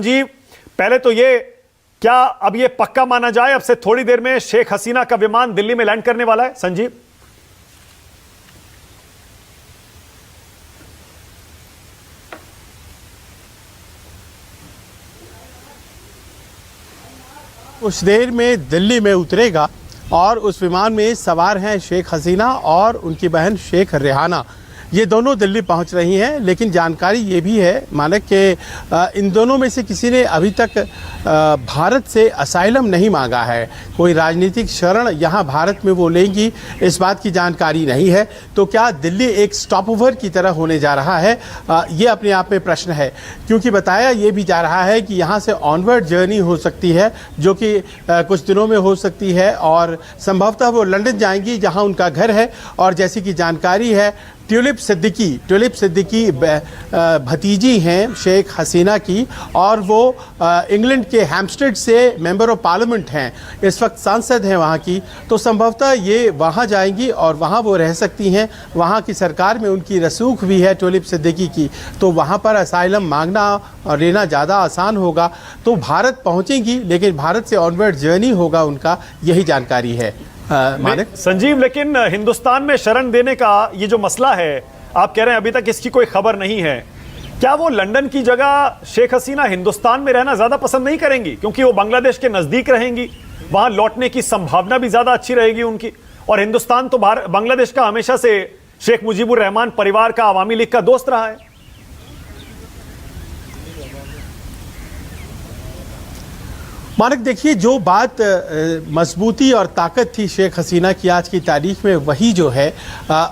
संजीव, पहले तो ये क्या अब ये पक्का माना जाए, अब से थोड़ी देर में शेख हसीना का विमान दिल्ली में लैंड करने वाला है? संजीव, कुछ देर में दिल्ली में उतरेगा और उस विमान में सवार हैं शेख हसीना और उनकी बहन शेख रेहाना। ये दोनों दिल्ली पहुंच रही हैं, लेकिन जानकारी ये भी है मानक कि इन दोनों में से किसी ने अभी तक भारत से असाइलम नहीं मांगा है। कोई राजनीतिक शरण यहाँ भारत में वो लेंगी, इस बात की जानकारी नहीं है। तो क्या दिल्ली एक स्टॉप ओवर की तरह होने जा रहा है, ये अपने आप में प्रश्न है, क्योंकि बताया ये भी जा रहा है कि यहाँ से ऑनवर्ड जर्नी हो सकती है, जो कि कुछ दिनों में हो सकती है, और संभवतः वो लंदन जाएंगी जहाँ उनका घर है। और जैसी कि जानकारी है, ट्यूलिप सिद्दीकी भतीजी हैं शेख हसीना की, और वो इंग्लैंड के हैम्पस्टेड से मेंबर ऑफ पार्लियामेंट हैं, इस वक्त सांसद हैं वहाँ की। तो संभवतः ये वहाँ जाएंगी और वहाँ वो रह सकती हैं। वहाँ की सरकार में उनकी रसूख भी है ट्यूलिप सिद्दीकी की, तो वहाँ पर असाइलम मांगना और लेना ज़्यादा आसान होगा। तो भारत पहुँचेंगी, लेकिन भारत से ऑनवर्ड जर्नी होगा उनका, यही जानकारी है। संजीव, लेकिन हिंदुस्तान में शरण देने का ये जो मसला है, आप कह रहे हैं अभी तक इसकी कोई खबर नहीं है। क्या वो लंदन की जगह शेख हसीना हिंदुस्तान में रहना ज्यादा पसंद नहीं करेंगी, क्योंकि वो बांग्लादेश के नजदीक रहेंगी, वहां लौटने की संभावना भी ज्यादा अच्छी रहेगी उनकी? और हिंदुस्तान तो बांग्लादेश का हमेशा से शेख मुजीबुर रहमान परिवार का, अवामी लीग का दोस्त रहा है। मानक देखिए, जो बात मजबूती और ताकत थी शेख हसीना की आज की तारीख में, वही जो है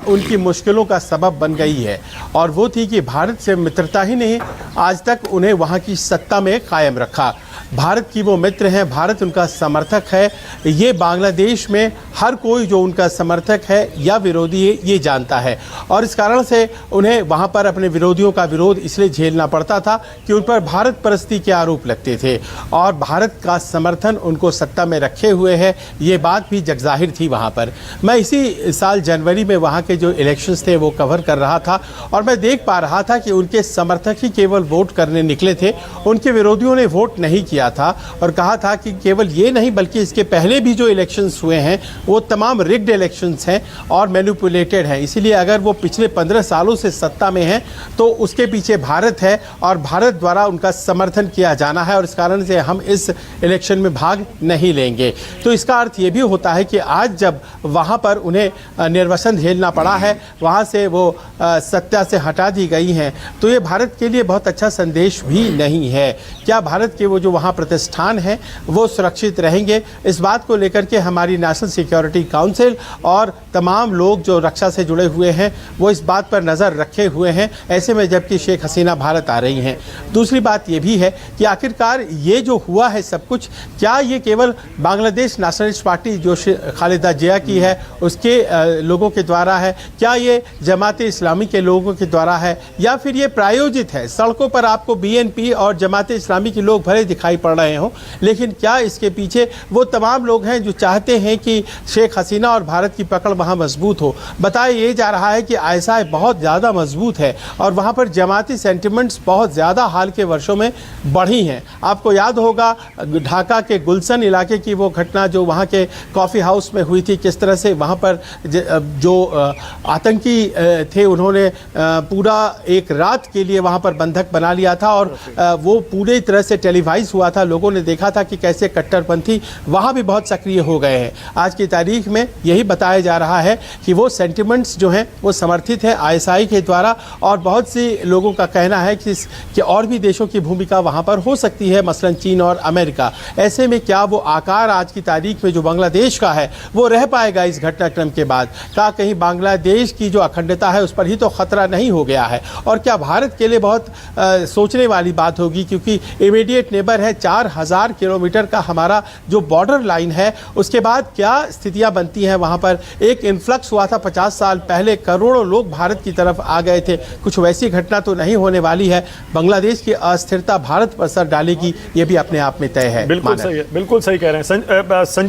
उनकी मुश्किलों का सबब बन गई है। और वो थी कि भारत से मित्रता ही नहीं, आज तक उन्हें वहाँ की सत्ता में कायम रखा। भारत की वो मित्र हैं, भारत उनका समर्थक है। ये बांग्लादेश में हर कोई जो उनका समर्थक है या विरोधी है, ये जानता है। और इस कारण से उन्हें वहाँ पर अपने विरोधियों का विरोध इसलिए झेलना पड़ता था कि उन पर भारत परस्ती के आरोप लगते थे, और भारत का समर्थन उनको सत्ता में रखे हुए है, ये बात भी जगजाहिर थी वहाँ पर। मैं इसी साल जनवरी में वहाँ के जो इलेक्शंस थे वो कवर कर रहा था, और मैं देख पा रहा था कि उनके समर्थक ही केवल वोट करने निकले थे, उनके विरोधियों ने वोट नहीं किया था। और कहा था कि केवल ये नहीं बल्कि इसके पहले भी जो इलेक्शंस हुए हैं वो तमाम रिग्ड इलेक्शंस हैं और मैनिपुलेटेड हैं। इसीलिए अगर वो पिछले 15 सालों से सत्ता में हैं तो उसके पीछे भारत है, और भारत द्वारा उनका समर्थन किया जाना है, और इस कारण से हम इस इलेक्शन में भाग नहीं लेंगे। तो इसका अर्थ ये भी होता है कि आज जब वहाँ पर उन्हें निर्वसन झेलना पड़ा है, वहाँ से वो सत्ता से हटा दी गई हैं, तो ये भारत के लिए बहुत अच्छा संदेश भी नहीं है। क्या भारत के वो जो वहाँ प्रतिष्ठान हैं वो सुरक्षित रहेंगे? इस बात को लेकर के हमारी नेशनल सिक्योरिटी काउंसिल और तमाम लोग जो रक्षा से जुड़े हुए हैं वो इस बात पर नज़र रखे हुए हैं, ऐसे में जबकि शेख हसीना भारत आ रही हैं। दूसरी बात ये भी है कि आखिरकार ये जो हुआ है सब कुछ, क्या ये केवल बांग्लादेश नेशनलिस्ट पार्टी जो खालिदा जिया की है उसके लोगों के द्वारा है? क्या ये जमात इस्लामी के लोगों के द्वारा है, या फिर ये प्रायोजित है? सड़कों पर आपको BNP और जमात इस्लामी के लोग भले दिखाई पड़ रहे हों, लेकिन क्या इसके पीछे वो तमाम लोग हैं जो चाहते हैं कि शेख हसीना और भारत की पकड़ वहाँ मजबूत हो? बताया ये जा रहा है कि ISI बहुत ज़्यादा मजबूत है और वहाँ पर जमाती सेंटिमेंट्स बहुत ज़्यादा हाल के वर्षों में बढ़ी हैं। आपको याद होगा ढाका के गुलशन इलाके की वो घटना जो वहाँ के कॉफ़ी हाउस में हुई थी, किस तरह से वहाँ पर जो आतंकी थे उन्होंने पूरा एक रात के लिए वहाँ पर बंधक बना लिया था, और वो पूरी तरह से टेलीवाइज हुआ था। लोगों ने देखा था कि कैसे कट्टरपंथी वहाँ भी बहुत सक्रिय हो गए हैं। आज की तारीख में यही बताया जा रहा है कि वो सेंटिमेंट्स जो हैं वो समर्थित है ISI के द्वारा, और बहुत सी लोगों का कहना है कि और भी देशों की भूमिका वहाँ पर हो सकती है, मसलन चीन और अमेरिका। ऐसे में क्या वो आकार आज की तारीख में जो बांग्लादेश का है वो रह पाएगा इस घटनाक्रम के बाद? क्या कहीं बांग्लादेश की जो अखंडता है उस पर ही तो खतरा नहीं हो गया है? और क्या भारत के लिए बहुत सोचने वाली बात होगी, क्योंकि इमीडिएट नेबर है, 4000 किलोमीटर का हमारा जो बॉर्डर लाइन है, उसके बाद क्या स्थितियां बनती हैं वहाँ पर? एक इन्फ्लक्स हुआ था 50 साल पहले, करोड़ों लोग भारत की तरफ आ गए थे, कुछ वैसी घटना तो नहीं होने वाली है। बांग्लादेश की अस्थिरता भारत पर असर डालेगी, ये भी अपने आप में तय है। बिल्कुल सही है, बिल्कुल सही कह रहे हैं संजीव।